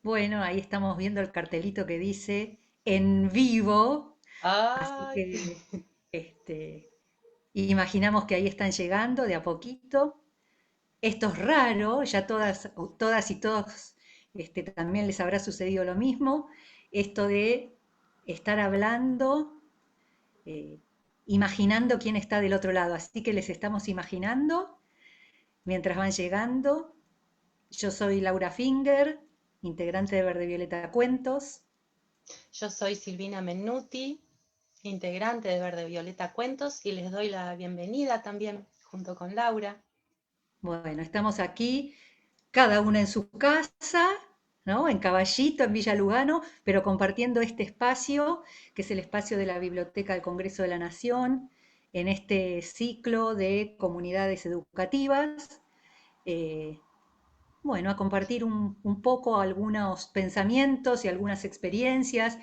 Bueno, ahí estamos viendo el cartelito que dice en vivo, así Ay, que este, imaginamos que ahí están llegando de a poquito. Esto es raro, ya todas y todos también les habrá sucedido lo mismo, esto de estar hablando, eh, imaginando quién está del otro lado. Así que les estamos imaginando mientras van llegando. Yo soy Laura Finger, integrante de Verde Violeta Cuentos. yo soy Silvina Mennuti, integrante de Verde Violeta Cuentos, y les doy la bienvenida también, junto con Laura. Bueno, estamos aquí, cada una en su casa, ¿no? En Caballito, en Villa Lugano, pero compartiendo este espacio, que es el espacio de la Biblioteca del Congreso de la Nación, en este ciclo de comunidades educativas. eh, bueno, a compartir un poco algunos pensamientos y algunas experiencias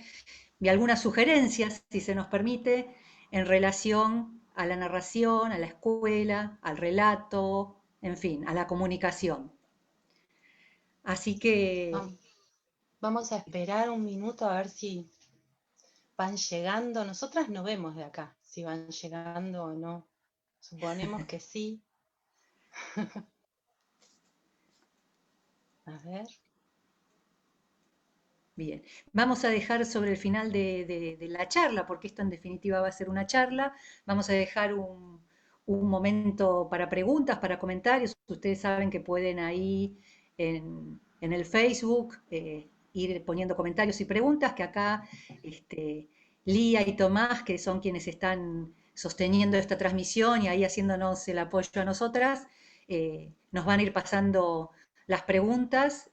y algunas sugerencias, si se nos permite, en relación a la narración, a la escuela, al relato, en fin, a la comunicación. Así que, Vam- Vamos a esperar un minuto a ver si van llegando. Nosotras no vemos de acá si van llegando o no. Suponemos que sí. A ver. bien, vamos a dejar sobre el final de la charla, porque esto en definitiva va a ser una charla, vamos a dejar un momento para preguntas, para comentarios. Ustedes saben que pueden ahí en el Facebook ir poniendo comentarios y preguntas, que acá Lía y Tomás, que son quienes están sosteniendo esta transmisión y ahí haciéndonos el apoyo a nosotras, nos van a ir pasando las preguntas.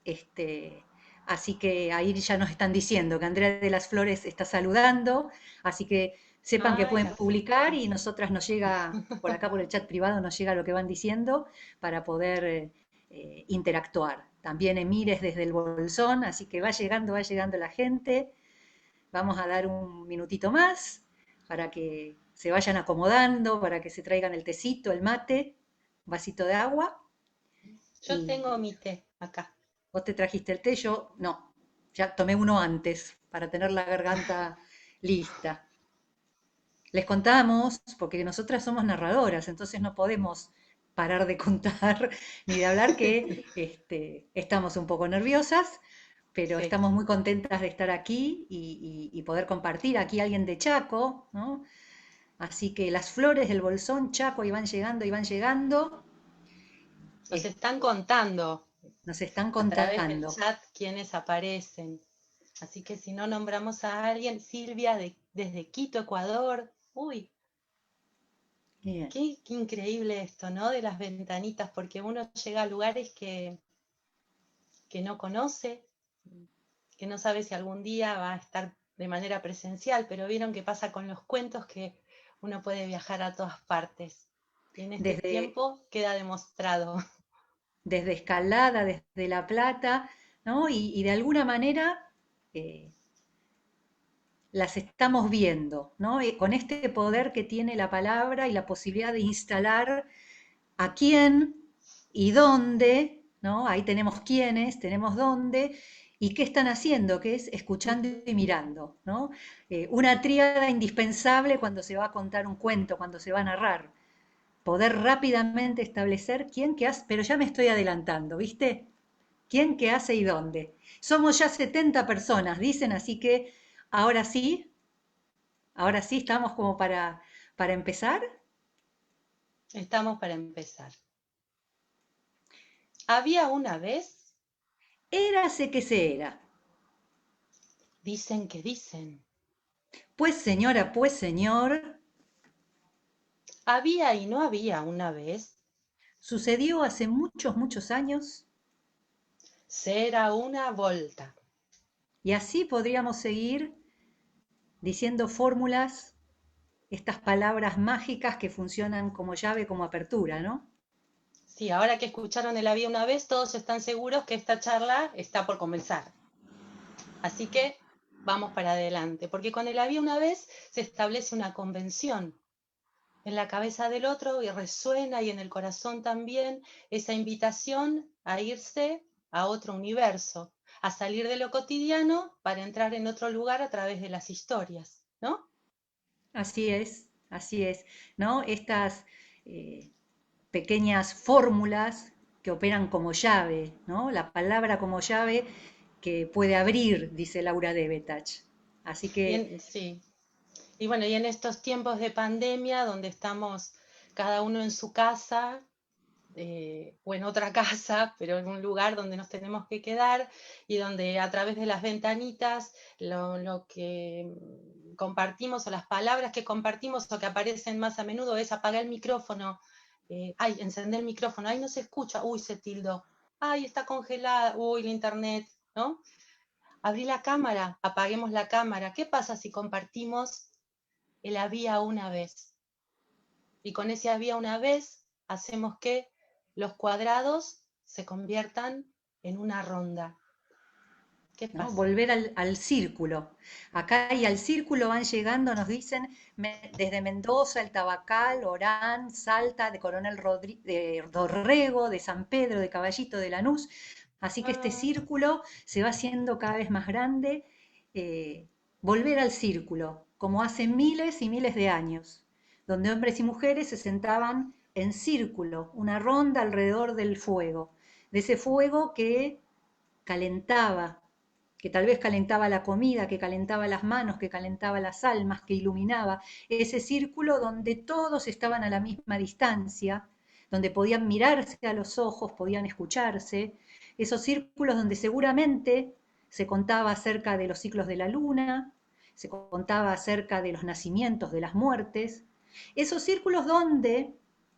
Así que ahí ya nos están diciendo que Andrea de las Flores está saludando, así que sepan que Ay, pueden las publicar y flores. nosotras nos llega, por acá por el chat privado nos llega lo que van diciendo para poder interactuar. También Emires desde el Bolsón, así que va llegando la gente. Vamos a dar un minutito más para que se vayan acomodando, para que se traigan el tecito, el mate, un vasito de agua. Yo Y tengo mi té acá. vos te trajiste el té, yo no, ya tomé uno antes para tener la garganta lista. Les contamos, porque nosotras somos narradoras, entonces no podemos parar de contar ni de hablar, que estamos un poco nerviosas, pero Sí. estamos muy contentas de estar aquí y poder compartir. Aquí alguien de Chaco, ¿no? Así que las flores del Bolsón, Chaco, y van llegando y van llegando. Nos Es- están contando Nos están a través del contando. chat quienes aparecen. Así que si no nombramos a alguien, Silvia desde Quito, Ecuador. Uy, Bien. qué increíble esto, ¿no? De las ventanitas, porque uno llega a lugares que no conoce, que no sabe si algún día va a estar de manera presencial, pero vieron qué pasa con los cuentos, que uno puede viajar a todas partes. Y en este Desde, tiempo queda demostrado. desde Escalada, desde La Plata, ¿no? Y de alguna manera eh, las estamos viendo, ¿no? Con este poder que tiene la palabra y la posibilidad de instalar a quién y dónde, ¿no? Ahí tenemos quiénes, tenemos dónde, y qué están haciendo, que es escuchando y mirando, ¿no? Una tríada indispensable cuando se va a contar un cuento, cuando se va a narrar. Poder rápidamente establecer quién qué hace, pero ya me estoy adelantando, ¿viste? ¿Quién qué hace y dónde? Somos ya 70 personas, dicen, así que ahora sí estamos como para empezar. Estamos para empezar. Había una vez, Érase que se era. dicen que dicen, Pues señora, pues señor, había y no había una vez, sucedió hace muchos, muchos años, será una volta. y así podríamos seguir diciendo fórmulas, estas palabras mágicas que funcionan como llave, como apertura, ¿no? Sí, ahora que escucharon el había una vez, todos están seguros que esta charla está por comenzar. Así que vamos para adelante, porque con el había una vez se establece una convención en la cabeza del otro y resuena y en el corazón también esa invitación a irse a otro universo, a salir de lo cotidiano para entrar en otro lugar a través de las historias, ¿no? Así es, ¿no? Estas eh, pequeñas fórmulas que operan como llave, ¿no? La palabra como llave que puede abrir, dice Laura Debetach. Así que, Sí. Y bueno, y en estos tiempos de pandemia, donde estamos cada uno en su casa, o en otra casa, pero en un lugar donde nos tenemos que quedar y donde a través de las ventanitas lo que compartimos o las palabras que compartimos o que aparecen más a menudo es apagar el micrófono, ay, encender el micrófono, ay, no se escucha, uy, se tildó, ay, está congelada, uy, la internet, ¿no? Abrí la cámara, apaguemos la cámara. ¿Qué pasa si compartimos el había una vez? Y con ese había una vez hacemos que los cuadrados se conviertan en una ronda. ¿Qué ¿no? pasa? Volver al círculo. Acá y al círculo van llegando, nos dicen, desde Mendoza, el Tabacal, Orán, Salta, de Coronel de Dorrego, de San Pedro, de Caballito, de Lanús. Así que este Ah, círculo se va haciendo cada vez más grande. eh, Volver al círculo, como hace miles y miles de años, donde hombres y mujeres se sentaban en círculo, una ronda alrededor del fuego, de ese fuego que calentaba, que tal vez calentaba la comida, que calentaba las manos, que calentaba las almas, que iluminaba, ese círculo donde todos estaban a la misma distancia, donde podían mirarse a los ojos, podían escucharse, esos círculos donde seguramente se contaba acerca de los ciclos de la luna, se contaba acerca de los nacimientos, de las muertes, esos círculos donde,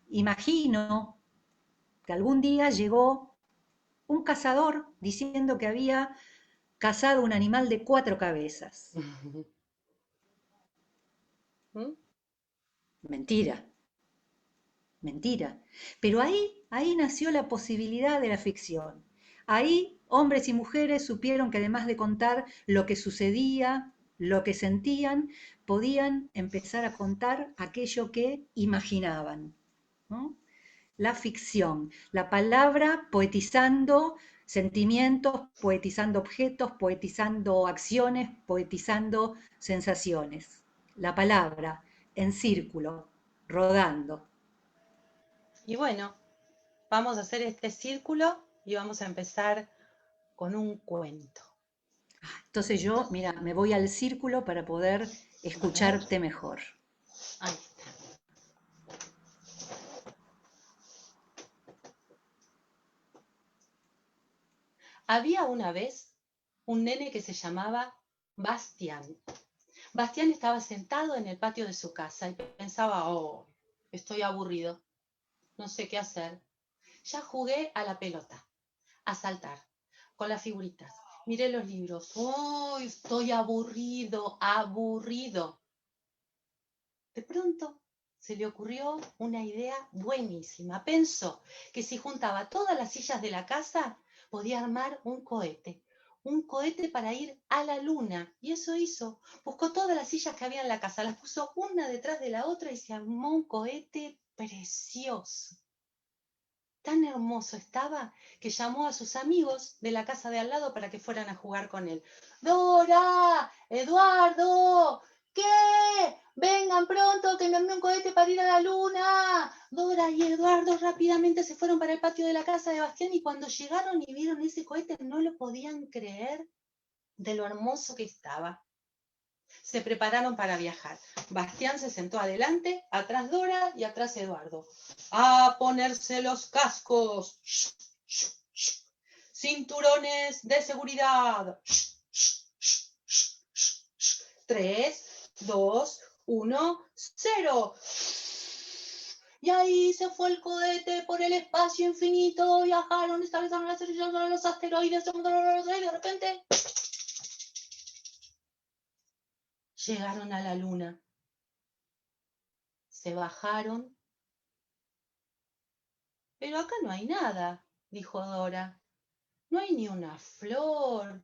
imagino, que algún día llegó un cazador diciendo que había cazado un animal de 4 cabezas. ¿Mm? Mentira, mentira. Pero ahí nació la posibilidad de la ficción. Ahí hombres y mujeres supieron que además de contar lo que sucedía, lo que sentían, podían empezar a contar aquello que imaginaban, ¿no? La ficción, la palabra poetizando sentimientos, poetizando objetos, poetizando acciones, poetizando sensaciones. La palabra en círculo, rodando. Y bueno, vamos a hacer este círculo y vamos a empezar con un cuento. Entonces yo, mira, me voy al círculo para poder A ver, escucharte mejor. ahí está. Había una vez un nene que se llamaba Bastián. Bastián estaba sentado en el patio de su casa y pensaba, oh, estoy aburrido, no sé qué hacer. Ya jugué a la pelota, a saltar, con las figuritas. Miré los libros. ¡Oh, estoy aburrido, aburrido! De pronto se le ocurrió una idea buenísima. Pensó que si juntaba todas las sillas de la casa, podía armar un cohete para ir a la luna. Y eso hizo. Buscó todas las sillas que había en la casa, las puso una detrás de la otra y se armó un cohete precioso. Tan hermoso estaba que llamó a sus amigos de la casa de al lado para que fueran a jugar con él. ¡Dora! ¡Eduardo! ¿Qué? Vengan pronto, que me armé un cohete para ir a la luna. Dora y Eduardo rápidamente se fueron para el patio de la casa de Bastián y cuando llegaron y vieron ese cohete no lo podían creer de lo hermoso que estaba. Se prepararon para viajar. Bastián se sentó adelante, atrás Dora y atrás Eduardo. ¡A ponerse los cascos! ¡Cinturones de seguridad! 3, 2, 1, 0. Y ahí se fue el cohete por el espacio infinito, viajaron, establecieron las estrellas, los asteroides, y de repente llegaron a la luna. Se bajaron. Pero acá no hay nada, dijo Dora. No hay ni una flor,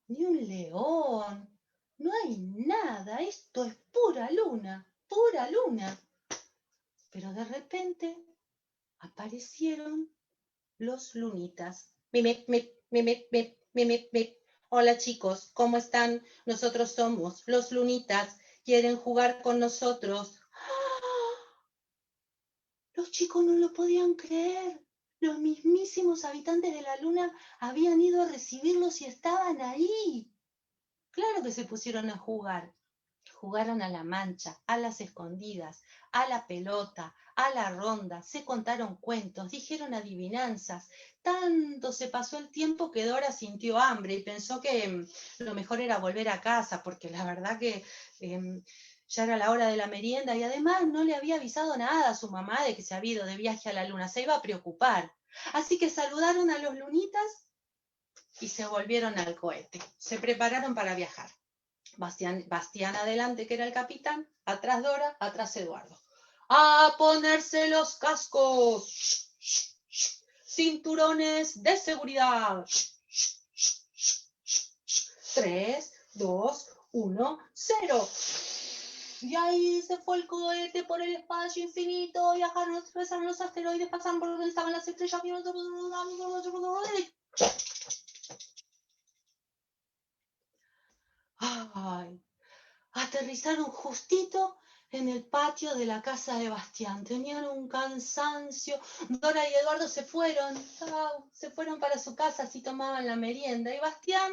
ni un león. No hay nada. Esto es pura luna, pura luna. Pero de repente aparecieron los lunitas. Mip, mip, mip, mip, mip, mip, mip. Hola chicos, ¿cómo están? Nosotros somos los Lunitas. ¿Quieren jugar con nosotros? Los chicos no lo podían creer. Los mismísimos habitantes de la luna habían ido a recibirlos y estaban ahí. Claro que se pusieron a jugar. Jugaron a la mancha, a las escondidas, a la pelota, a la ronda, se contaron cuentos, dijeron adivinanzas. Tanto se pasó el tiempo que Dora sintió hambre y pensó que lo mejor era volver a casa, porque la verdad que ya era la hora de la merienda y además no le había avisado nada a su mamá de que se había ido de viaje a la luna, se iba a preocupar. Así que saludaron a los lunitas y se volvieron al cohete. Se prepararon para viajar. Bastián adelante, que era el capitán, atrás Dora, atrás Eduardo. ¡A ponerse los cascos! ¡Cinturones de seguridad! 3, 2, 1, 0. Y ahí se fue el cohete por el espacio infinito, viajaron, atravesaron los asteroides, pasaron por donde estaban las estrellas. ¡Ay! Aterrizaron justito en el patio de la casa de Bastián. Tenían un cansancio. Dora y Eduardo se fueron para su casa, así tomaban la merienda. Y Bastián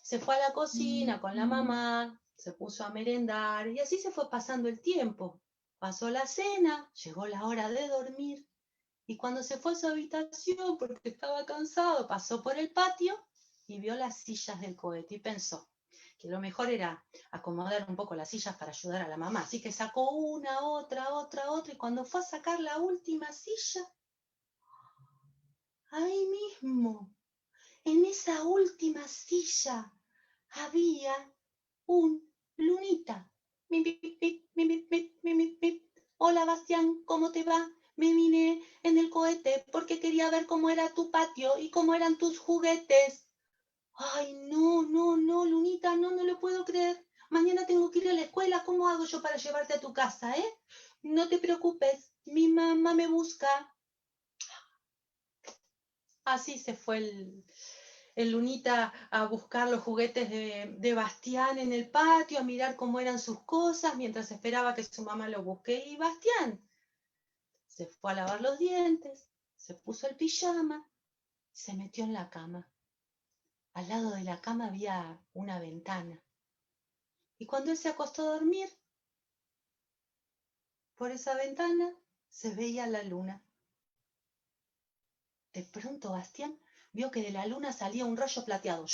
se fue a la cocina con la mamá, se puso a merendar y así se fue pasando el tiempo. Pasó la cena, llegó la hora de dormir y cuando se fue a su habitación porque estaba cansado, pasó por el patio y vio las sillas del cohete y pensó que lo mejor era acomodar un poco las sillas para ayudar a la mamá. Así que sacó una, otra, y cuando fue a sacar la última silla, ahí mismo, en esa última silla, había un lunita. Hola Bastián, ¿cómo te va? Me vine en el cohete porque quería ver cómo era tu patio y cómo eran tus juguetes. Ay, no, no, no, Lunita, no, no lo puedo creer. Mañana tengo que ir a la escuela. ¿Cómo hago yo para llevarte a tu casa, eh? No te preocupes, mi mamá me busca. Así se fue el Lunita a buscar los juguetes de Bastián en el patio, a mirar cómo eran sus cosas, mientras esperaba que su mamá lo busque. Y Bastián se fue a lavar los dientes, se puso el pijama, se metió en la cama. Al lado de la cama había una ventana. Y cuando él se acostó a dormir, por esa ventana se veía la luna. De pronto Bastián vio que de la luna salía un rayo plateado.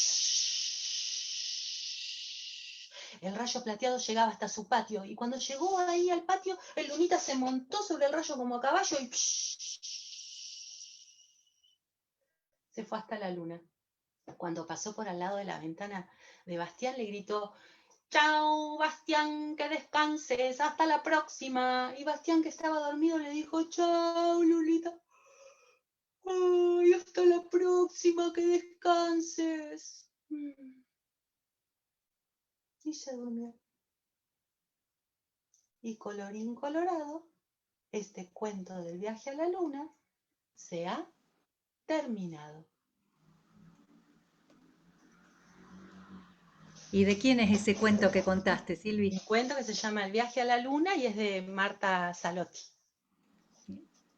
El rayo plateado llegaba hasta su patio y cuando llegó ahí al patio, el lunita se montó sobre el rayo como a caballo y se fue hasta la luna. Cuando pasó por al lado de la ventana de Bastián, le gritó: ¡Chao, Bastián, que descanses! ¡Hasta la próxima! Y Bastián, que estaba dormido, le dijo: ¡Chao, Lulita! ¡Ay, hasta la próxima, que descanses! Y se durmió. Y colorín colorado, este cuento del viaje a la luna se ha terminado. ¿Y de quién es ese cuento que contaste, Silvi? Un cuento que se llama El viaje a la luna y es de Marta Salotti.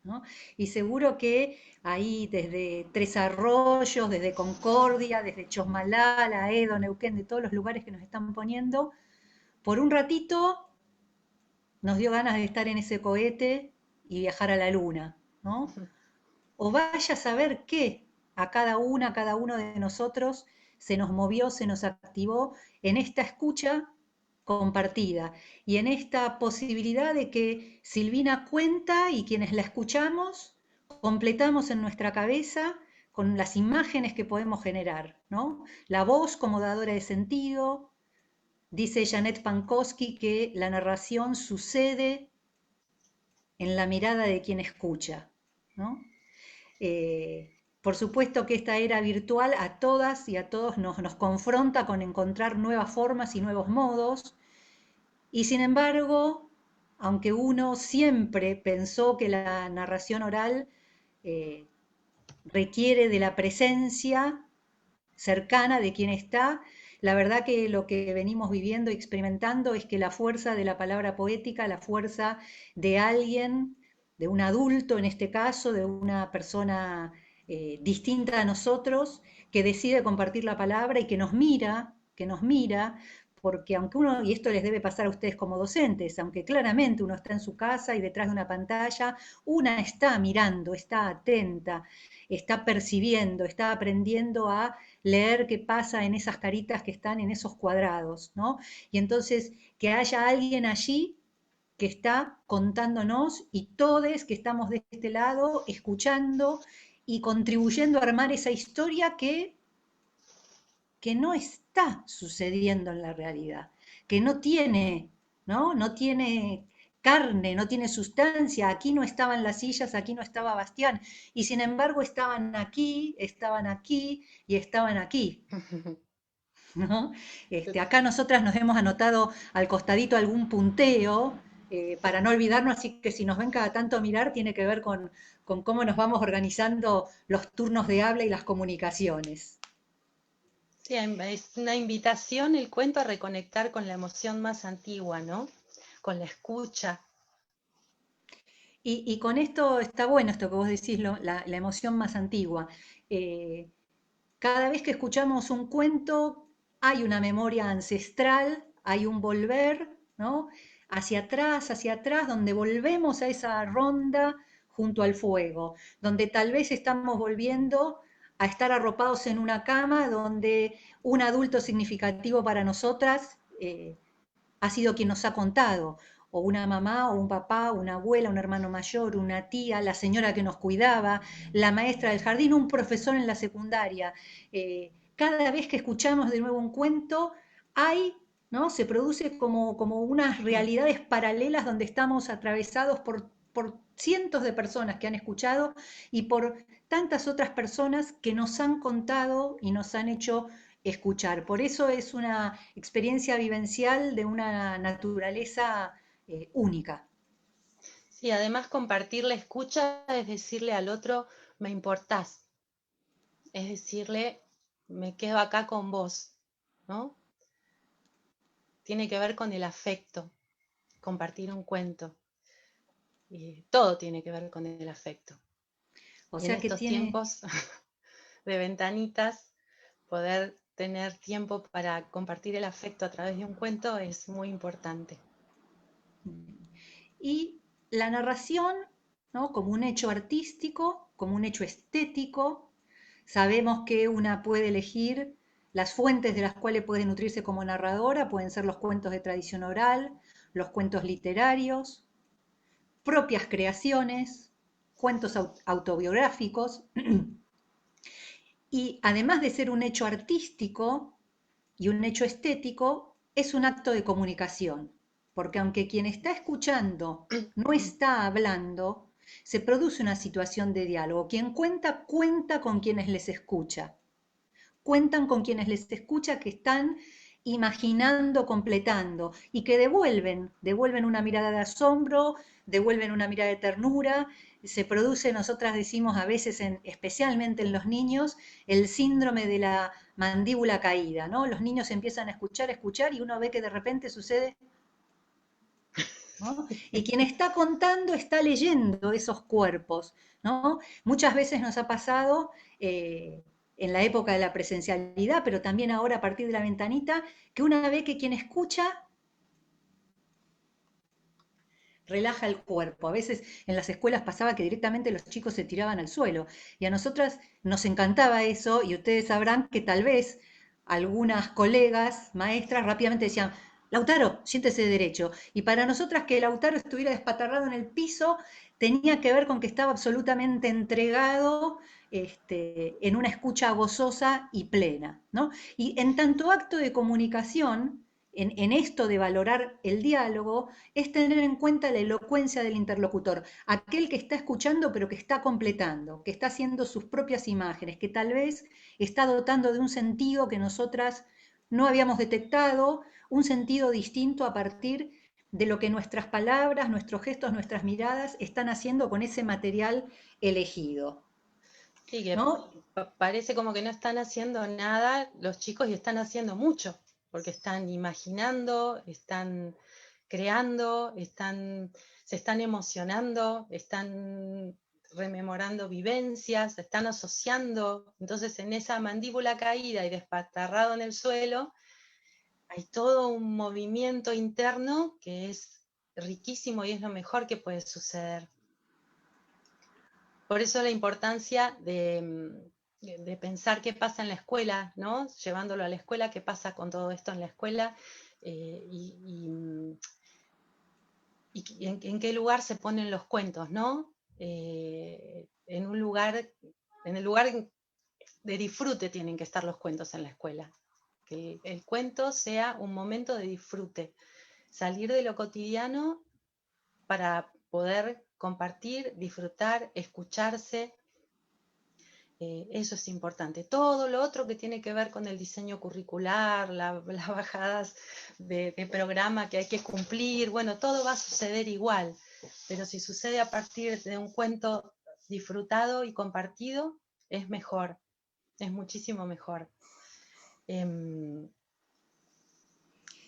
¿No? Y seguro que ahí desde Tres Arroyos, desde Concordia, desde Chosmalal, Edo, Neuquén, de todos los lugares que nos están poniendo, por un ratito nos dio ganas de estar en ese cohete y viajar a la luna, ¿no? O vaya a saber qué a cada uno de nosotros se nos movió, se nos activó en esta escucha compartida y en esta posibilidad de que Silvina cuenta y quienes la escuchamos completamos en nuestra cabeza con las imágenes que podemos generar, ¿no? La voz como dadora de sentido. Dice Janet Pankowski que la narración sucede en la mirada de quien escucha, ¿no? Por supuesto que esta era virtual a todas y a todos nos confronta con encontrar nuevas formas y nuevos modos, y sin embargo, aunque uno siempre pensó que la narración oral requiere de la presencia, cercana de quien está. La verdad que lo que venimos viviendo y experimentando es que la fuerza de la palabra poética, la fuerza de alguien, de un adulto en este caso, de una persona distinta a nosotros, que decide compartir la palabra y que nos mira, porque aunque uno, y esto les debe pasar a ustedes como docentes, aunque claramente uno está en su casa y detrás de una pantalla, una está mirando, está atenta, está percibiendo, está aprendiendo a leer qué pasa en esas caritas que están en esos cuadrados, ¿no? Y entonces que haya alguien allí que está contándonos y todos que estamos de este lado escuchando y contribuyendo a armar esa historia que no está sucediendo en la realidad, que no tiene, ¿no? No tiene carne, no tiene sustancia, aquí no estaban las sillas, aquí no estaba Bastián, y sin embargo estaban aquí y estaban aquí, ¿no? Acá nosotras nos hemos anotado al costadito algún punteo para no olvidarnos, así que si nos ven cada tanto mirar, tiene que ver con cómo nos vamos organizando los turnos de habla y las comunicaciones. Sí, es una invitación el cuento a reconectar con la emoción más antigua, ¿no? Con la escucha. Y con esto está bueno esto que vos decís, la emoción más antigua. Eh, Cada vez que escuchamos un cuento hay una memoria ancestral, hay un volver, ¿no? Hacia atrás, donde volvemos a esa ronda junto al fuego, donde tal vez estamos volviendo a estar arropados en una cama, donde un adulto significativo para nosotras ha sido quien nos ha contado, o una mamá, o un papá, una abuela, un hermano mayor, una tía, la señora que nos cuidaba, la maestra del jardín, un profesor en la secundaria. Cada vez que escuchamos de nuevo un cuento, hay, ¿no? Se produce como unas realidades paralelas donde estamos atravesados por cientos de personas que han escuchado y por tantas otras personas que nos han contado y nos han hecho escuchar. Por eso es una experiencia vivencial de una naturaleza única. Sí, además compartir la escucha es decirle al otro, me importás. Es decirle, me quedo acá con vos, ¿no? Tiene que ver con el afecto, compartir un cuento. Y todo tiene que ver con el afecto. O Y en sea que estos tiene, tiempos de ventanitas, poder tener tiempo para compartir el afecto a través de un cuento es muy importante. y la narración, ¿no? Como un hecho artístico, como un hecho estético. Sabemos que una puede elegir las fuentes de las cuales puede nutrirse como narradora, pueden ser los cuentos de tradición oral, los cuentos literarios, propias creaciones, cuentos autobiográficos. Y además de ser un hecho artístico y un hecho estético, es un acto de comunicación, porque aunque quien está escuchando no está hablando, se produce una situación de diálogo. Quien cuenta, cuenta con quienes les escucha. Cuentan con quienes les escucha que están imaginando, completando y que devuelven una mirada de asombro, devuelven una mirada de ternura. Se produce, nosotras decimos a veces, especialmente en los niños, el síndrome de la mandíbula caída, ¿no? Los niños empiezan a escuchar y uno ve que de repente sucede, ¿no? Y quien está contando está leyendo esos cuerpos, ¿no? Muchas veces nos ha pasado en la época de la presencialidad, pero también ahora a partir de la ventanita, que una vez que quien escucha relaja el cuerpo. A veces en las escuelas pasaba que directamente los chicos se tiraban al suelo y a nosotras nos encantaba eso y ustedes sabrán que tal vez algunas colegas, maestras, rápidamente decían, Lautaro, siéntese derecho. Y para nosotras que Lautaro estuviera despatarrado en el piso tenía que ver con que estaba absolutamente entregado en una escucha gozosa y plena, ¿no? Y en tanto acto de comunicación, en esto de valorar el diálogo, es tener en cuenta la elocuencia del interlocutor, aquel que está escuchando pero que está completando, que está haciendo sus propias imágenes, que tal vez está dotando de un sentido que nosotras no habíamos detectado, un sentido distinto a partir de lo que nuestras palabras, nuestros gestos, nuestras miradas están haciendo con ese material elegido. Sí, que ¿no? parece como que no están haciendo nada los chicos y están haciendo mucho, porque están imaginando, están creando, se están emocionando, están rememorando vivencias, están asociando. Entonces, en esa mandíbula caída y despatarrado en el suelo, hay todo un movimiento interno que es riquísimo y es lo mejor que puede suceder. Por eso la importancia de pensar qué pasa en la escuela, ¿no? Llevándolo a la escuela, qué pasa con todo esto en la escuela, eh, y, y- y en qué lugar se ponen los cuentos, ¿no? En un lugar, en el lugar de disfrute tienen que estar los cuentos en la escuela. Que el cuento sea un momento de disfrute, salir de lo cotidiano para poder compartir, disfrutar, escucharse. Eso es importante. Todo lo otro que tiene que ver con el diseño curricular, las bajadas de programa que hay que cumplir, bueno, todo va a suceder igual, pero si sucede a partir de un cuento disfrutado y compartido, es mejor, es muchísimo mejor. Em,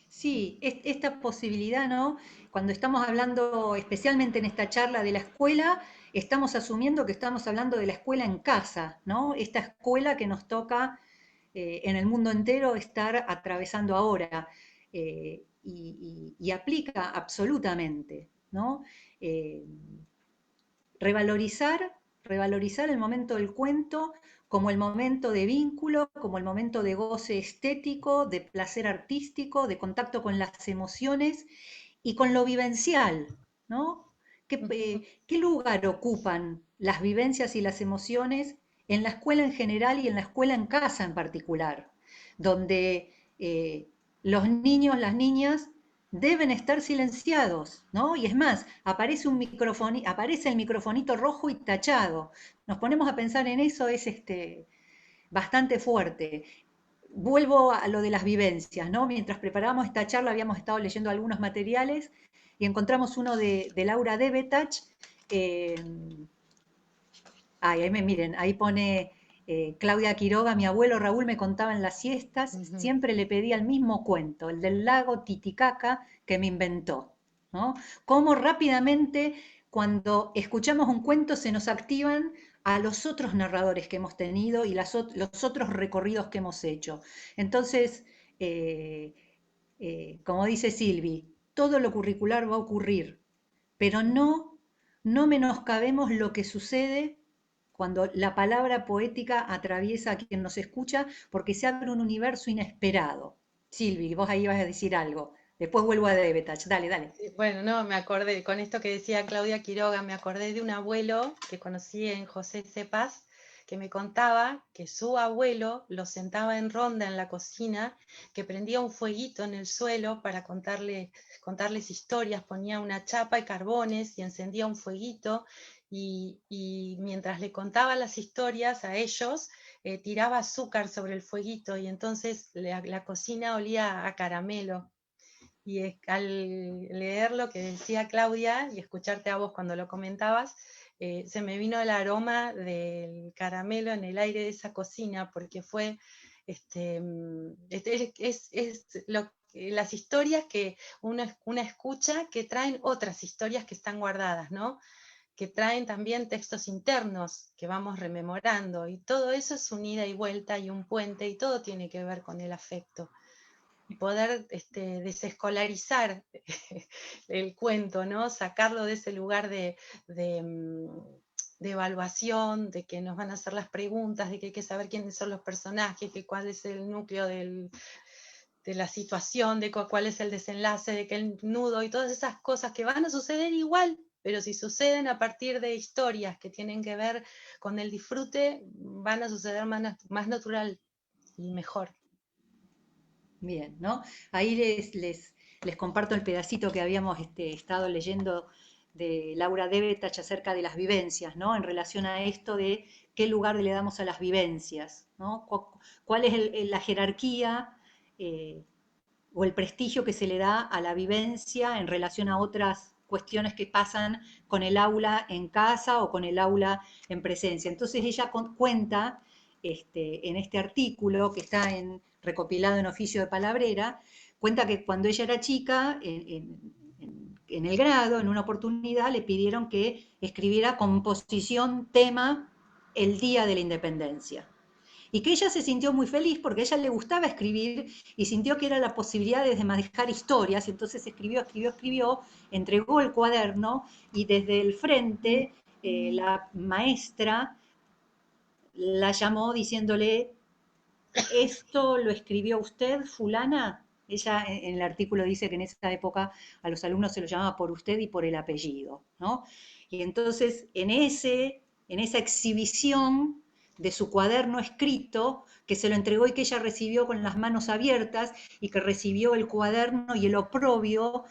Sí, esta posibilidad, ¿no? Cuando estamos hablando, especialmente en esta charla de la escuela, estamos asumiendo que estamos hablando de la escuela en casa, ¿no? Esta escuela que nos toca en el mundo entero estar atravesando ahora y aplica absolutamente, ¿no? Eh, revalorizar, revalorizar el momento del cuento como el momento de vínculo, como el momento de goce estético, de placer artístico, de contacto con las emociones y con lo vivencial, ¿no? ¿Qué lugar ocupan las vivencias y las emociones en la escuela en general y en la escuela en casa en particular? Donde los niños, las niñas deben estar silenciados, ¿no? Y es más, aparece el microfonito rojo y tachado. Nos ponemos a pensar en eso, es bastante fuerte. Vuelvo a lo de las vivencias, ¿no? Mientras preparábamos esta charla habíamos estado leyendo algunos materiales y encontramos uno de Laura Debetach. eh, ahí miren, ahí pone Claudia Quiroga, mi abuelo Raúl me contaba en las siestas, Ujú. siempre le pedía el mismo cuento, el del lago Titicaca que me inventó, ¿no? Cómo rápidamente cuando escuchamos un cuento se nos activan a los otros narradores que hemos tenido y los otros recorridos que hemos hecho. Entonces, eh, como dice Silvi, todo lo curricular va a ocurrir, pero no menoscabemos lo que sucede cuando la palabra poética atraviesa a quien nos escucha, porque se abre un universo inesperado. Silvi, vos ahí vas a decir algo. Después vuelvo a Debetach. Dale, dale. Bueno, no, me acordé, con esto que decía Claudia Quiroga, me acordé de un abuelo que conocí en José Cepaz, que me contaba que su abuelo lo sentaba en ronda en la cocina, que prendía un fueguito en el suelo para contarles historias, ponía una chapa y carbones y encendía un fueguito y mientras le contaba las historias a ellos, tiraba azúcar sobre el fueguito y entonces la cocina olía a caramelo. Y al leer lo que decía Claudia y escucharte a vos cuando lo comentabas, se me vino el aroma del caramelo en el aire de esa cocina, porque fue, las historias que una escucha que traen otras historias que están guardadas, ¿no? Que traen también textos internos que vamos rememorando, y todo eso es un ida y vuelta y un puente, y todo tiene que ver con el afecto y poder desescolarizar el cuento, ¿no? Sacarlo de ese lugar de, de evaluación, de que nos van a hacer las preguntas, de que hay que saber quiénes son los personajes, que cuál es el núcleo de la situación, de cuál es el desenlace, de que el nudo y todas esas cosas que van a suceder igual, pero si suceden a partir de historias que tienen que ver con el disfrute, van a suceder más natural y mejor. Bien, ¿no? Ahí les comparto el pedacito que habíamos estado leyendo de Laura Debetach acerca de las vivencias, ¿no? En relación a esto de qué lugar le damos a las vivencias, ¿no? ¿Cuál es la jerarquía o el prestigio que se le da a la vivencia en relación a otras cuestiones que pasan con el aula en casa o con el aula en presencia. Entonces ella cuenta en este artículo que está recopilado en Oficio de Palabrera, cuenta que cuando ella era chica, en el grado, en una oportunidad, le pidieron que escribiera composición, tema, el Día de la Independencia. Y que ella se sintió muy feliz porque a ella le gustaba escribir y sintió que era la posibilidad de manejar historias, y entonces escribió, entregó el cuaderno y desde el frente la maestra la llamó diciéndole, ¿esto lo escribió usted, fulana? Ella en el artículo dice que en esa época a los alumnos se los llamaba por usted y por el apellido, ¿no? Y entonces en esa exhibición de su cuaderno escrito, que se lo entregó y que ella recibió con las manos abiertas, y que recibió el cuaderno y el oprobio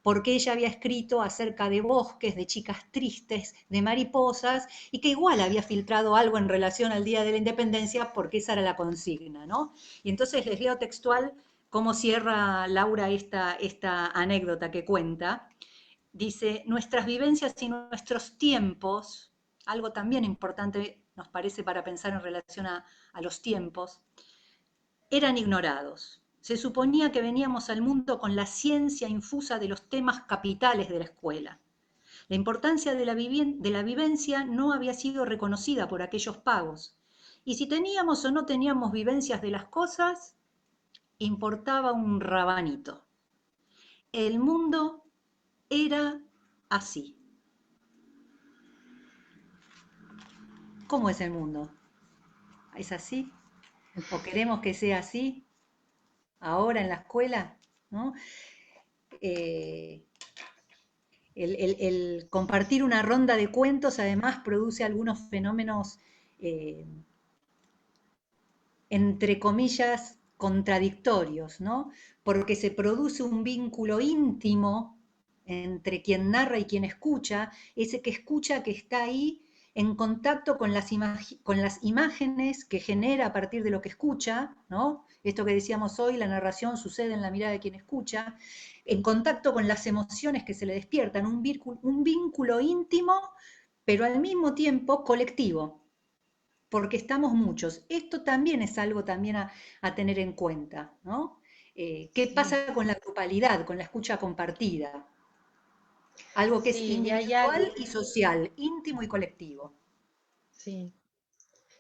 porque ella había escrito acerca de bosques, de chicas tristes, de mariposas, y que igual había filtrado algo en relación al Día de la Independencia, porque esa era la consigna, ¿no? Y entonces les leo textual cómo cierra Laura esta anécdota que cuenta. Dice, nuestras vivencias y nuestros tiempos, algo también importante nos parece para pensar en relación a los tiempos, eran ignorados. Se suponía que veníamos al mundo con la ciencia infusa de los temas capitales de la escuela. La importancia de la vivencia no había sido reconocida por aquellos pagos. Y si teníamos o no teníamos vivencias de las cosas, importaba un rabanito. El mundo era así. ¿Cómo es el mundo? ¿Es así? ¿O queremos que sea así? Ahora en la escuela, ¿no? Eh, el compartir una ronda de cuentos además produce algunos fenómenos, eh, entre comillas, contradictorios, ¿no? Porque se produce un vínculo íntimo entre quien narra y quien escucha, ese que escucha que está ahí en contacto con con las imágenes que genera a partir de lo que escucha, ¿no? Esto que decíamos hoy, la narración sucede en la mirada de quien escucha, en contacto con las emociones que se le despiertan, un vínculo íntimo, pero al mismo tiempo colectivo, porque estamos muchos. Esto también es algo también a tener en cuenta, ¿no? ¿Qué Sí, pasa con la grupalidad, con la escucha compartida? Algo que es sí, y hay algo, individual y social, íntimo y colectivo. sí.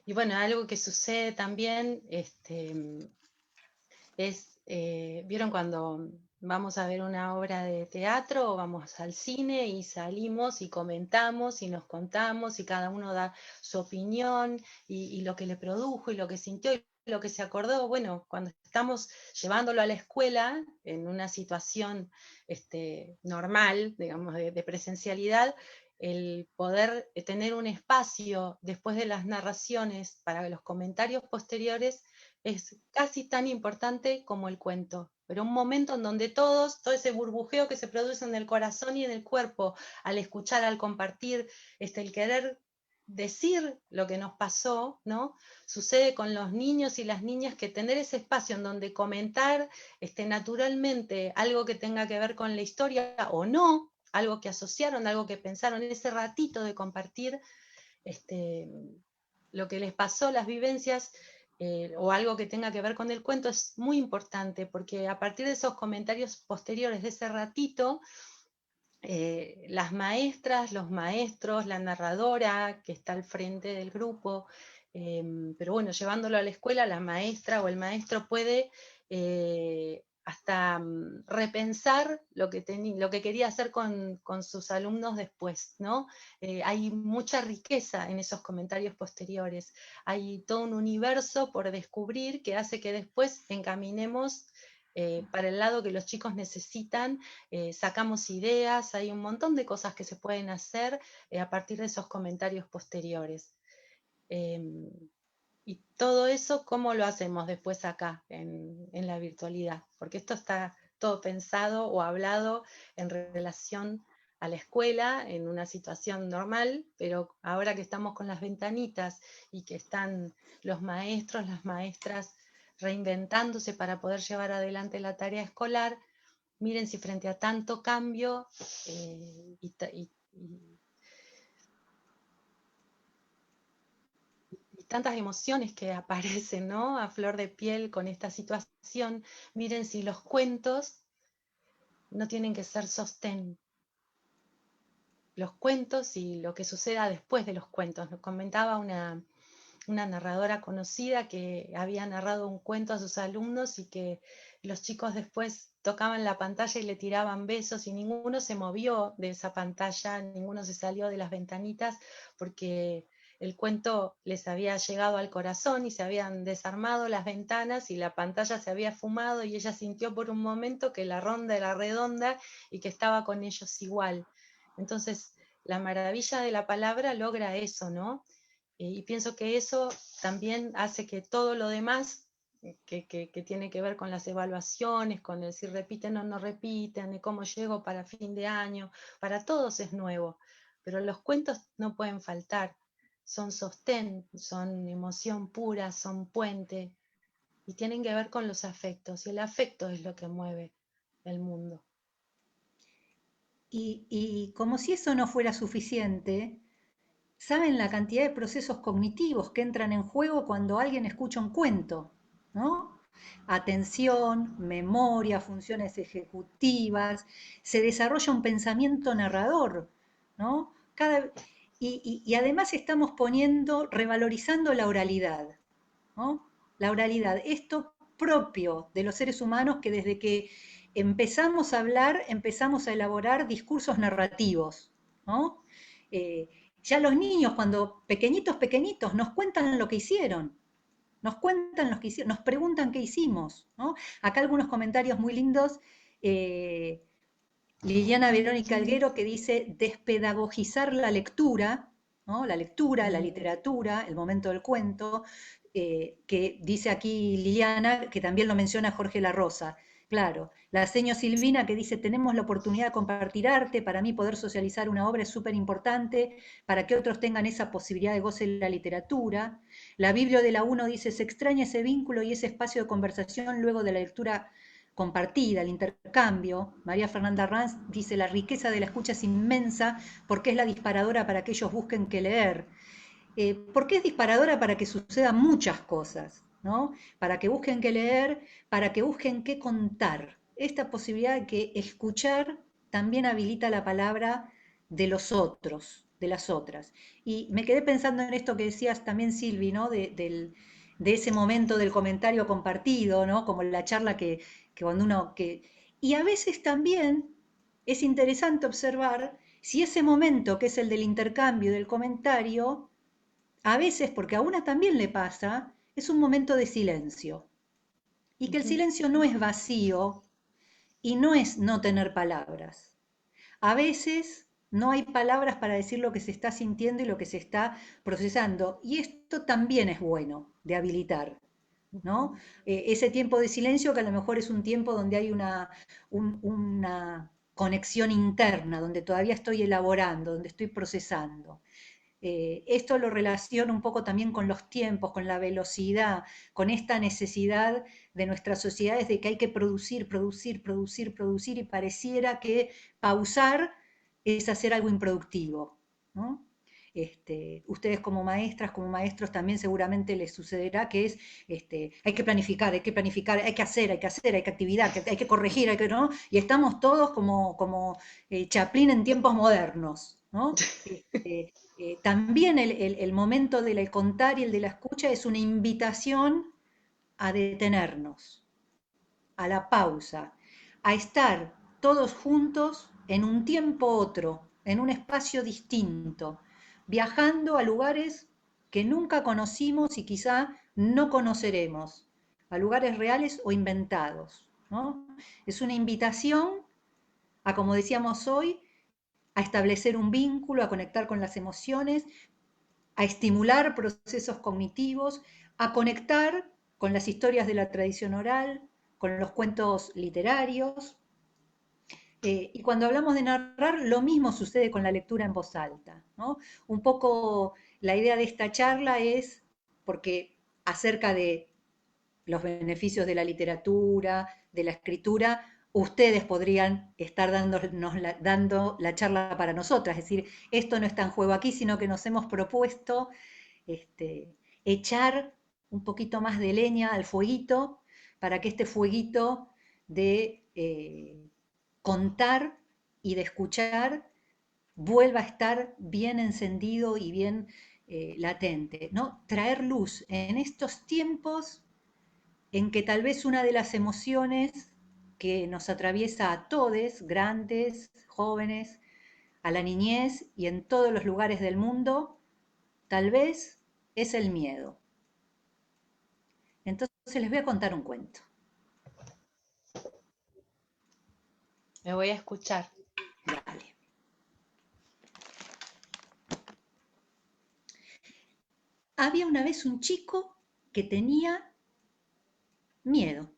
Y bueno, algo que sucede también, ¿vieron cuando vamos a ver una obra de teatro o vamos al cine y salimos y comentamos y nos contamos y cada uno da su opinión y lo que le produjo y lo que sintió y lo que se acordó? Bueno, cuando estamos llevándolo a la escuela en una situación normal, digamos, de presencialidad, el poder tener un espacio después de las narraciones para los comentarios posteriores es casi tan importante como el cuento, pero un momento en donde todo ese burbujeo que se produce en el corazón y en el cuerpo al escuchar, al compartir, el querer decir lo que nos pasó, ¿no? Sucede con los niños y las niñas, que tener ese espacio en donde comentar naturalmente algo que tenga que ver con la historia o no, algo que asociaron, algo que pensaron, en ese ratito de compartir lo que les pasó, las vivencias, o algo que tenga que ver con el cuento, es muy importante, porque a partir de esos comentarios posteriores, de ese ratito, las maestras, los maestros, la narradora que está al frente del grupo, pero bueno, llevándolo a la escuela, la maestra o el maestro puede hasta repensar lo que quería hacer con sus alumnos después, ¿no? Hay mucha riqueza en esos comentarios posteriores, hay todo un universo por descubrir que hace que después encaminemos para el lado que los chicos necesitan, sacamos ideas, hay un montón de cosas que se pueden hacer a partir de esos comentarios posteriores. Em, y todo eso, ¿cómo lo hacemos después acá en la virtualidad? Porque esto está todo pensado o hablado en relación a la escuela, en una situación normal, pero ahora que estamos con las ventanitas y que están los maestros, las maestras reinventándose para poder llevar adelante la tarea escolar, miren si frente a tanto cambio y tantas emociones que aparecen, ¿no?, a flor de piel con esta situación, miren si los cuentos no tienen que ser sostén. Los cuentos y lo que suceda después de los cuentos. Nos comentaba una narradora conocida que había narrado un cuento a sus alumnos y que los chicos después tocaban la pantalla y le tiraban besos y ninguno se movió de esa pantalla, ninguno se salió de las ventanitas porque el cuento les había llegado al corazón y se habían desarmado las ventanas y la pantalla se había fumado y ella sintió por un momento que la ronda era redonda y que estaba con ellos igual. Entonces, la maravilla de la palabra logra eso, ¿no? Y pienso que eso también hace que todo lo demás, que tiene que ver con las evaluaciones, con el si repiten o no repiten, y cómo llego para fin de año, para todos es nuevo, pero los cuentos no pueden faltar, son sostén, son emoción pura, son puente, y tienen que ver con los afectos, y el afecto es lo que mueve el mundo. Y como si eso no fuera suficiente, ¿saben la cantidad de procesos cognitivos que entran en juego cuando alguien escucha un cuento? ¿No? Atención, memoria, funciones ejecutivas, se desarrolla un pensamiento narrador, ¿no? Y además estamos revalorizando la oralidad, ¿no? La oralidad, esto propio de los seres humanos que desde que empezamos a hablar, empezamos a elaborar discursos narrativos, ¿no? Ya los niños, cuando pequeñitos, pequeñitos, nos cuentan lo que hicieron, nos cuentan lo que hicieron, nos preguntan qué hicimos, ¿no? Acá algunos comentarios muy lindos. eh, Liliana Verónica Alguero que dice despedagogizar la lectura, ¿no? La lectura, la literatura, el momento del cuento, que dice aquí Liliana, que también lo menciona Jorge La Rosa. Claro, la seño Silvina que dice tenemos la oportunidad de compartir arte, para mí poder socializar una obra es súper importante, para que otros tengan esa posibilidad de goce de la literatura. La Biblia de la UNO dice se extraña ese vínculo y ese espacio de conversación luego de la lectura compartida, el intercambio. María Fernanda Ranz dice, la riqueza de la escucha es inmensa porque es la disparadora para que ellos busquen qué leer. Porque es disparadora para que sucedan muchas cosas, ¿no? Para que busquen qué leer, para que busquen qué contar. Esta posibilidad de que escuchar también habilita la palabra de los otros, de las otras. Y me quedé pensando en esto que decías también, Silvi, ¿no? De ese momento del comentario compartido, ¿no? Como la charla que cuando uno... Y a veces también es interesante observar si ese momento, que es el del intercambio, del comentario, a veces, porque a una también le pasa, es un momento de silencio. Y que el silencio no es vacío y no es no tener palabras. A veces no hay palabras para decir lo que se está sintiendo y lo que se está procesando. Y esto también es bueno de habilitar, ¿no? Ese tiempo de silencio que a lo mejor es un tiempo donde hay una conexión interna, donde todavía estoy elaborando, donde estoy procesando. Esto lo relaciona un poco también con los tiempos, con la velocidad, con esta necesidad de nuestras sociedades de que hay que producir, producir, producir, producir y pareciera que pausar es hacer algo improductivo, ¿no? Ustedes como maestras, como maestros también seguramente les sucederá que es, hay que planificar, hay que planificar, hay que hacer, hay que hacer, hay que actividad, hay que corregir, ¿no? Y estamos todos como Chaplin en tiempos modernos, ¿no? También el momento del contar y el de la escucha es una invitación a detenernos, a la pausa, a estar todos juntos en un tiempo otro, en un espacio distinto, viajando a lugares que nunca conocimos y quizá no conoceremos, a lugares reales o inventados, ¿no? Es una invitación a, como decíamos hoy, a establecer un vínculo, a conectar con las emociones, a estimular procesos cognitivos, a conectar con las historias de la tradición oral, con los cuentos literarios. Y cuando hablamos de narrar, lo mismo sucede con la lectura en voz alta, ¿no? Un poco la idea de esta charla es, porque acerca de los beneficios de la literatura, de la escritura, ustedes podrían estar dando la charla para nosotras. Es decir, esto no está en juego aquí, sino que nos hemos propuesto echar un poquito más de leña al fueguito para que este fueguito de contar y de escuchar vuelva a estar bien encendido y bien latente, ¿no? Traer luz en estos tiempos en que tal vez una de las emociones que nos atraviesa a todos, grandes, jóvenes, a la niñez y en todos los lugares del mundo, tal vez es el miedo. Entonces les voy a contar un cuento. Me voy a escuchar. Dale. Había una vez un chico que tenía miedo.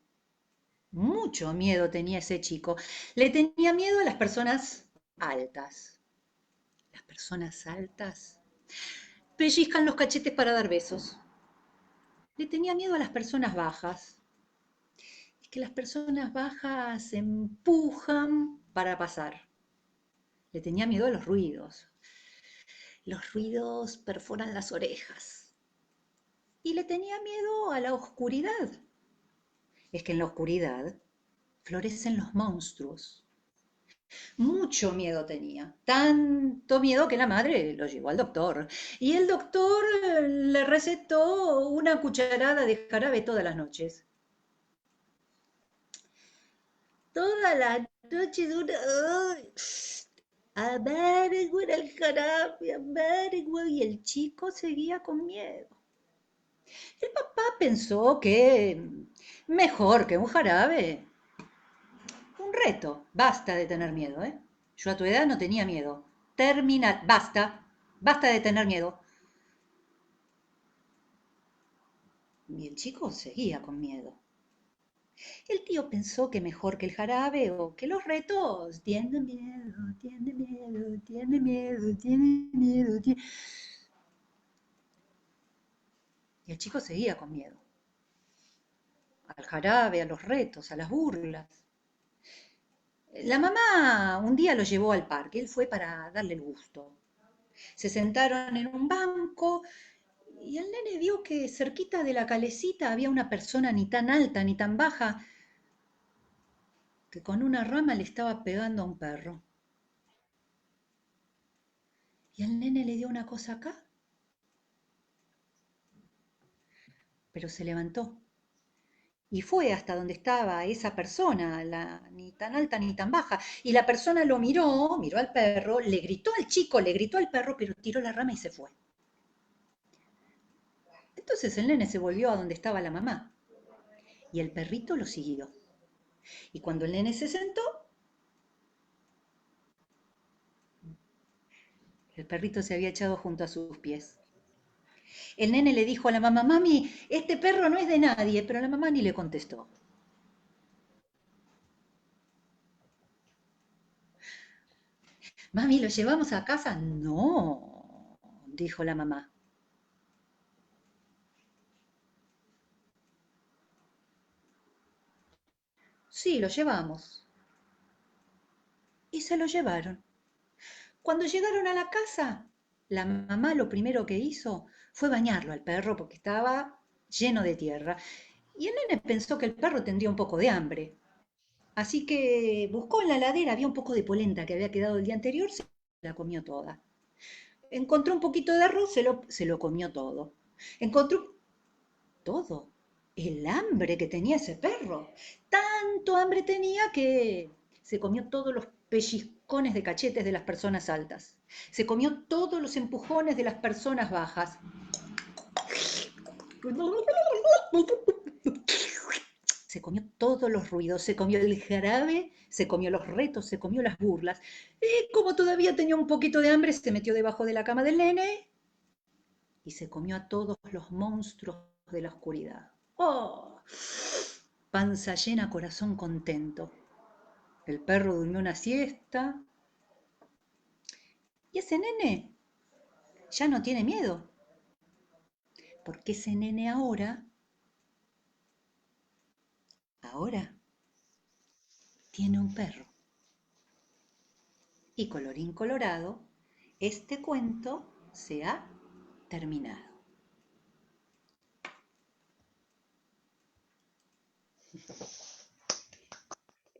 Mucho miedo tenía ese chico. Le tenía miedo a las personas altas. Las personas altas pellizcan los cachetes para dar besos. Le tenía miedo a las personas bajas. Es que las personas bajas se empujan para pasar. Le tenía miedo a los ruidos. Los ruidos perforan las orejas. Y le tenía miedo a la oscuridad. Es que en la oscuridad florecen los monstruos. Mucho miedo tenía, tanto miedo que la madre lo llevó al doctor. Y el doctor le recetó una cucharada de jarabe todas las noches. Todas las noches una... ¡Ay! Amargo era el jarabe, amargo, y el chico seguía con miedo. El papá pensó que mejor que un jarabe, un reto. Basta de tener miedo, ¿eh? Yo a tu edad no tenía miedo. Terminal, basta, basta de tener miedo. Y el chico seguía con miedo. El tío pensó que mejor que el jarabe o que los retos. Tiene miedo, tiene miedo, tiene miedo, tiene miedo. Y el chico seguía con miedo. Al jarabe, a los retos, a las burlas. La mamá un día lo llevó al parque, él fue para darle el gusto. Se sentaron en un banco y el nene vio que cerquita de la calecita había una persona ni tan alta ni tan baja que con una rama le estaba pegando a un perro. Y el nene le dio una cosa acá, pero se levantó y fue hasta donde estaba esa persona, ni tan alta ni tan baja. Y la persona lo miró, miró al perro, le gritó al chico, le gritó al perro, pero tiró la rama y se fue. Entonces el nene se volvió a donde estaba la mamá y el perrito lo siguió. Y cuando el nene se sentó, el perrito se había echado junto a sus pies. El nene le dijo a la mamá, mami, este perro no es de nadie, pero la mamá ni le contestó. Mami, ¿lo llevamos a casa? No, dijo la mamá. Sí, lo llevamos. Y se lo llevaron. Cuando llegaron a la casa, la mamá lo primero que hizo fue bañarlo al perro porque estaba lleno de tierra. Y el nene pensó que el perro tendría un poco de hambre. Así que buscó en la heladera, había un poco de polenta que había quedado el día anterior, se la comió toda. Encontró un poquito de arroz, se lo comió todo. Encontró todo. El hambre que tenía ese perro. Tanto hambre tenía que se comió todos los pellizcones de cachetes de las personas altas. Se comió todos los empujones de las personas bajas. Se comió todos los ruidos, se comió el jarabe, se comió los retos, se comió las burlas. Y como todavía tenía un poquito de hambre, se metió debajo de la cama del nene y se comió a todos los monstruos de la oscuridad. ¡Oh! Panza llena, corazón contento. El perro durmió una siesta y ese nene ya no tiene miedo, porque ese nene ahora tiene un perro. Y colorín colorado, este cuento se ha terminado.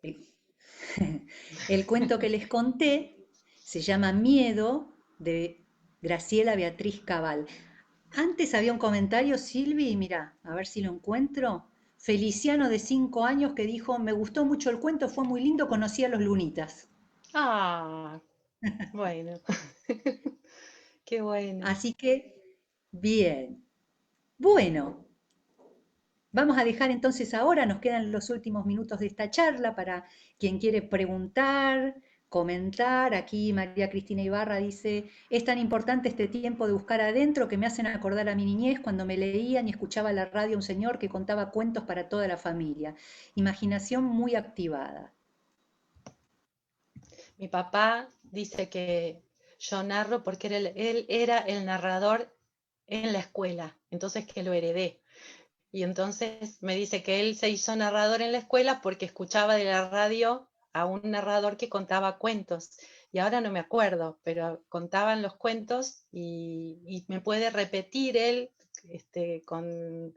El, el cuento que les conté se llama Miedo, de Graciela Beatriz Cabal. Antes había un comentario, Silvi, mira, a ver si lo encuentro. Feliciano de 5 años que dijo, me gustó mucho el cuento, fue muy lindo, conocí a los lunitas. Ah, bueno, qué bueno. Así que, bien. Bueno, vamos a dejar entonces ahora, nos quedan los últimos minutos de esta charla para quien quiere preguntar, comentar. Aquí María Cristina Ibarra dice, es tan importante este tiempo de buscar adentro que me hacen acordar a mi niñez cuando me leían y escuchaba la radio un señor que contaba cuentos para toda la familia. Imaginación muy activada. Mi papá dice que yo narro porque él era el narrador en la escuela, entonces que lo heredé. Y entonces me dice que él se hizo narrador en la escuela porque escuchaba de la radio a un narrador que contaba cuentos. Y ahora no me acuerdo, pero contaban los cuentos y me puede repetir él con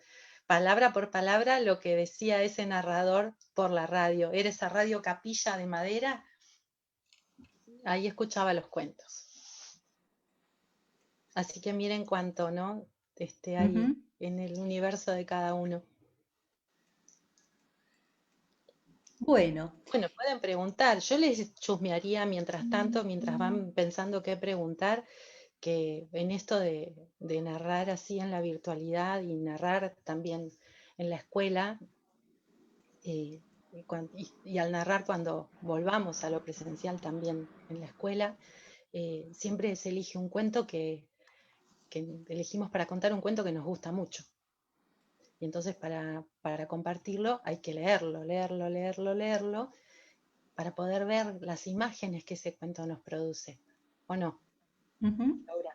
palabra por palabra lo que decía ese narrador por la radio. Era esa radio capilla de madera, ahí escuchaba los cuentos. Así que miren cuánto, ¿no? Hay Ujú. en el universo de cada uno. Bueno, Bueno, pueden preguntar. Yo les chusmearía mientras tanto, mientras van pensando qué preguntar, que en esto de narrar así en la virtualidad y narrar también en la escuela, y al narrar cuando volvamos a lo presencial también en la escuela, siempre se elige un cuento que elegimos para contar un cuento que nos gusta mucho. Y entonces para compartirlo hay que leerlo, leerlo, leerlo, leerlo, para poder ver las imágenes que ese cuento nos produce, ¿o no, ujú, Laura?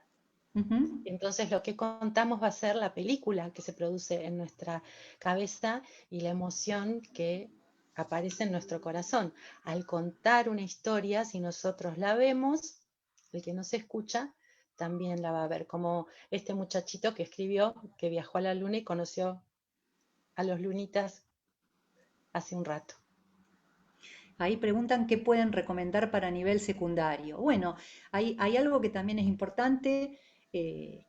ujú. Entonces lo que contamos va a ser la película que se produce en nuestra cabeza y la emoción que aparece en nuestro corazón. Al contar una historia, si nosotros la vemos, el que nos escucha también la va a ver, como este muchachito que escribió que viajó a la luna y conoció a los lunitas hace un rato. Ahí preguntan qué pueden recomendar para nivel secundario. Bueno, hay algo que también es importante. eh,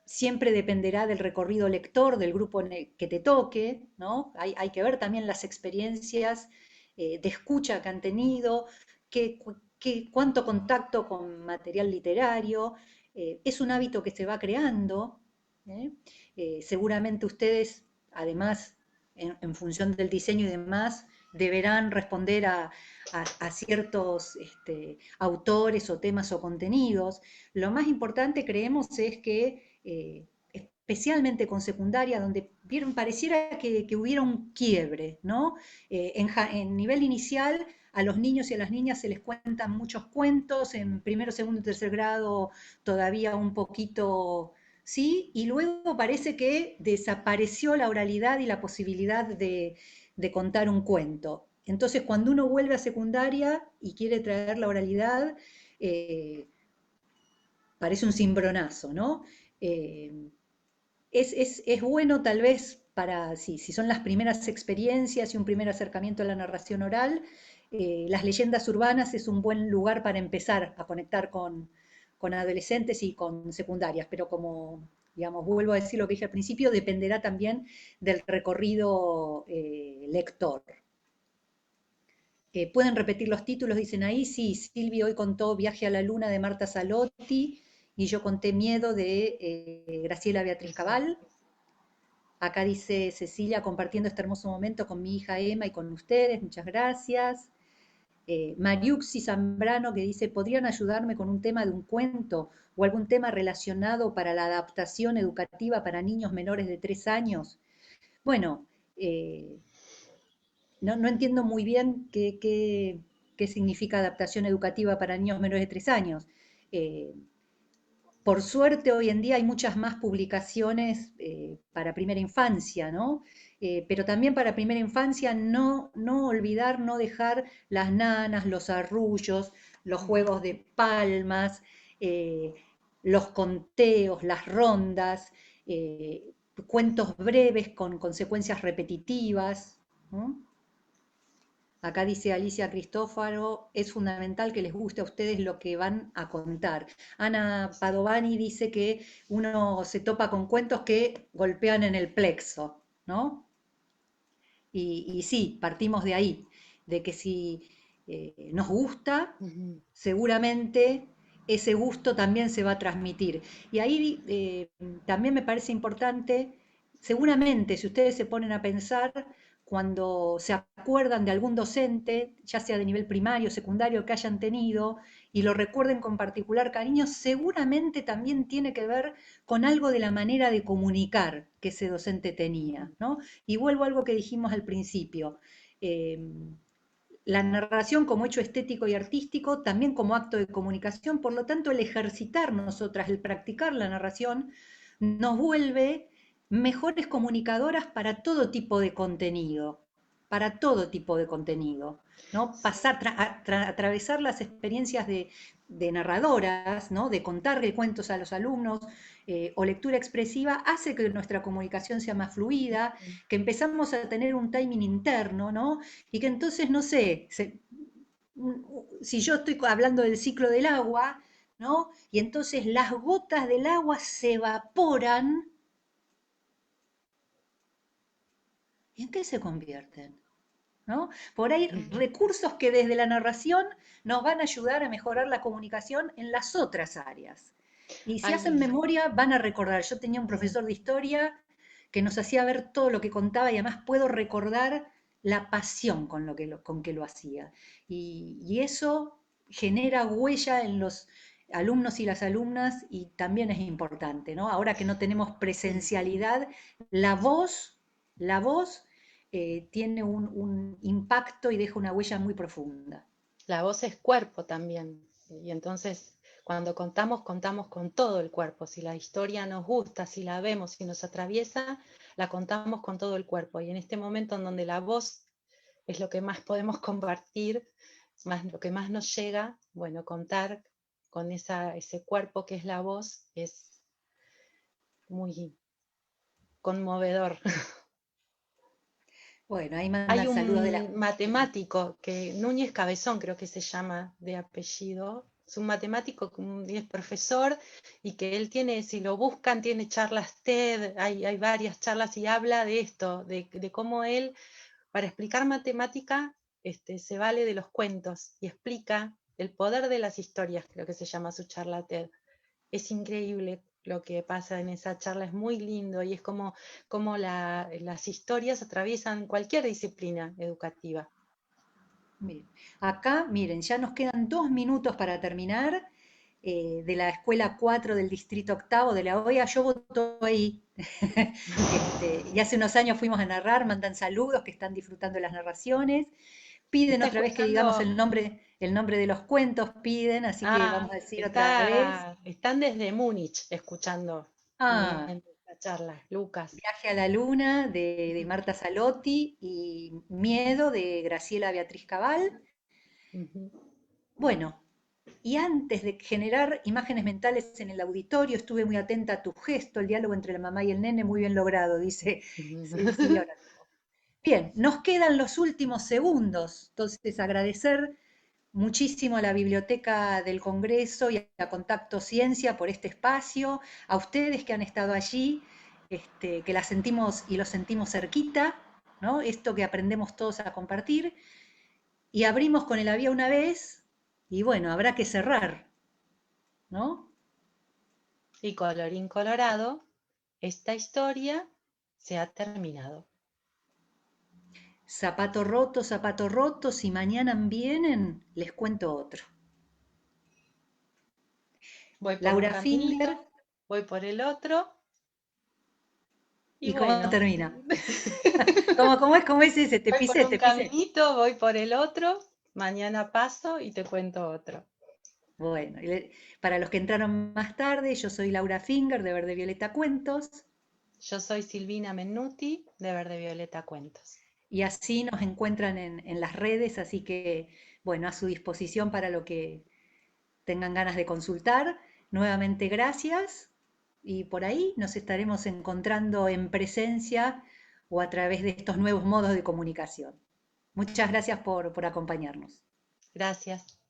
Siempre dependerá del recorrido lector, del grupo que te toque, ¿no? Hay que ver también las experiencias de escucha que han tenido, cuánto contacto con material literario. Es un hábito que se va creando. ¿eh? Seguramente ustedes, además, en función del diseño y demás, deberán responder a ciertos autores o temas o contenidos. Lo más importante, creemos, es que especialmente con secundaria, donde pareciera que hubiera un quiebre, ¿no? En nivel inicial, a los niños y a las niñas se les cuentan muchos cuentos, en primero, segundo y tercer grado todavía un poquito, sí, y luego parece que desapareció la oralidad y la posibilidad de contar un cuento. Entonces, cuando uno vuelve a secundaria y quiere traer la oralidad, eh, parece un cimbronazo, ¿no? Eh, es bueno tal vez para, si son las primeras experiencias y un primer acercamiento a la narración oral, las leyendas urbanas es un buen lugar para empezar a conectar con adolescentes y con secundarias, pero como, digamos, vuelvo a decir lo que dije al principio, dependerá también del recorrido lector. ¿Pueden repetir los títulos? Dicen ahí. Sí, Silvia hoy contó Viaje a la Luna de Marta Salotti y yo conté Miedo de Graciela Beatriz Eso. Cabal. Acá dice Cecilia, compartiendo este hermoso momento con mi hija Emma y con ustedes, muchas gracias. Mariuxi Zambrano que dice, ¿podrían ayudarme con un tema de un cuento o algún tema relacionado para la adaptación educativa para niños menores de 3 años? Bueno, no entiendo muy bien qué significa adaptación educativa para niños menores de 3 años. Eh, Por suerte hoy en día hay muchas más publicaciones para primera infancia, ¿no? Pero también para primera infancia no olvidar, no dejar las nanas, los arrullos, los Ujú. juegos de palmas, eh, los conteos, las rondas, cuentos breves con consecuencias repetitivas, ¿no? Acá dice Alicia Cristófaro, es fundamental que les guste a ustedes lo que van a contar. Ana Padovani dice que uno se topa con cuentos que golpean en el plexo, ¿no? Y sí, partimos de ahí, de que si nos gusta, Ujú. seguramente ese gusto también se va a transmitir. Y ahí también me parece importante, seguramente si ustedes se ponen a pensar, cuando se acuerdan de algún docente, ya sea de nivel primario, secundario, que hayan tenido, y lo recuerden con particular cariño, seguramente también tiene que ver con algo de la manera de comunicar que ese docente tenía, ¿no? Y vuelvo a algo que dijimos al principio. eh, la narración como hecho estético y artístico, también como acto de comunicación, por lo tanto el ejercitar nosotras, el practicar la narración, nos vuelve mejores comunicadoras para todo tipo de contenido, para todo tipo de contenido, ¿no? Sí. Atravesar las experiencias de narradoras, ¿no? De contarle cuentos a los alumnos, o lectura expresiva, hace que nuestra comunicación sea más fluida, Ujú. que empezamos a tener un timing interno, ¿no? Y que entonces, no sé, si yo estoy hablando del ciclo del agua, ¿no? Y entonces las gotas del agua se evaporan, ¿y en qué se convierten? ¿No? Por ahí Ujú. recursos que desde la narración nos van a ayudar a mejorar la comunicación en las otras áreas. Y si hacen Hay, memoria, van a recordar. Yo tenía un profesor de historia que nos hacía ver todo lo que contaba y además puedo recordar la pasión con que lo hacía. Y eso genera huella en los alumnos y las alumnas y también es importante, ¿no? Ahora que no tenemos sí. presencialidad, la voz, la voz tiene un impacto y deja una huella muy profunda. La voz es cuerpo también. Y entonces, cuando contamos, contamos con todo el cuerpo. Si la historia nos gusta, si la vemos, si nos atraviesa, la contamos con todo el cuerpo. Y en este momento en donde la voz es lo que más podemos compartir, más, lo que más nos llega, bueno, contar con ese cuerpo que es la voz es muy conmovedor. Bueno, ahí Hay mandan saludos de la... un matemático que Núñez Cabezón creo que se llama de apellido. Es un matemático y es profesor y que él tiene, si lo buscan, tiene charlas TED, hay varias charlas y habla de esto, de cómo él, para explicar matemática, se vale de los cuentos y explica el poder de las historias, creo que se llama su charla TED. Es increíble lo que pasa en esa charla, es muy lindo y es como las historias atraviesan cualquier disciplina educativa. Bien. Acá, miren, ya nos quedan 2 minutos para terminar de la escuela 4 del distrito octavo de la OEA. Yo voto ahí. Y hace unos años fuimos a narrar, mandan saludos que están disfrutando las narraciones. Piden Está otra vez que digamos escuchando, el nombre de los cuentos, piden, así que ah, vamos a decir otra vez. están desde Múnich escuchando Ah, bien la charla, Lucas. Viaje a la Luna de Marta Salotti y Miedo de Graciela Beatriz Cabal. Ujú. Bueno, y antes de generar imágenes mentales en el auditorio, estuve muy atenta a tu gesto, el diálogo entre la mamá y el nene, muy bien logrado, dice Silvia Orozco. Bien, nos quedan los últimos segundos, entonces agradecer muchísimo a la Biblioteca del Congreso y a Contacto Ciencia por este espacio, a ustedes que han estado allí, que la sentimos y lo sentimos cerquita, ¿no? Esto que aprendemos todos a compartir, y abrimos con el había una vez, y bueno, habrá que cerrar, ¿no? Y colorín colorado, esta historia se ha terminado. Zapato roto, si mañana vienen, les cuento otro. Voy por un Laura Finger, caminito, voy por el otro, y ¿y cómo bueno, termina? ¿Cómo es ese? voy por un Te pisé. caminito, voy por el otro, mañana paso y te cuento otro. Bueno, para los que entraron más tarde, yo soy Laura Finger de Verde Violeta Cuentos Yo soy Silvina Mennuti de Verde Violeta Cuentos. y así nos encuentran en las redes, así que, bueno, a su disposición para lo que tengan ganas de consultar. Nuevamente gracias y por ahí nos estaremos encontrando en presencia o a través de estos nuevos modos de comunicación. Muchas gracias por acompañarnos. Gracias.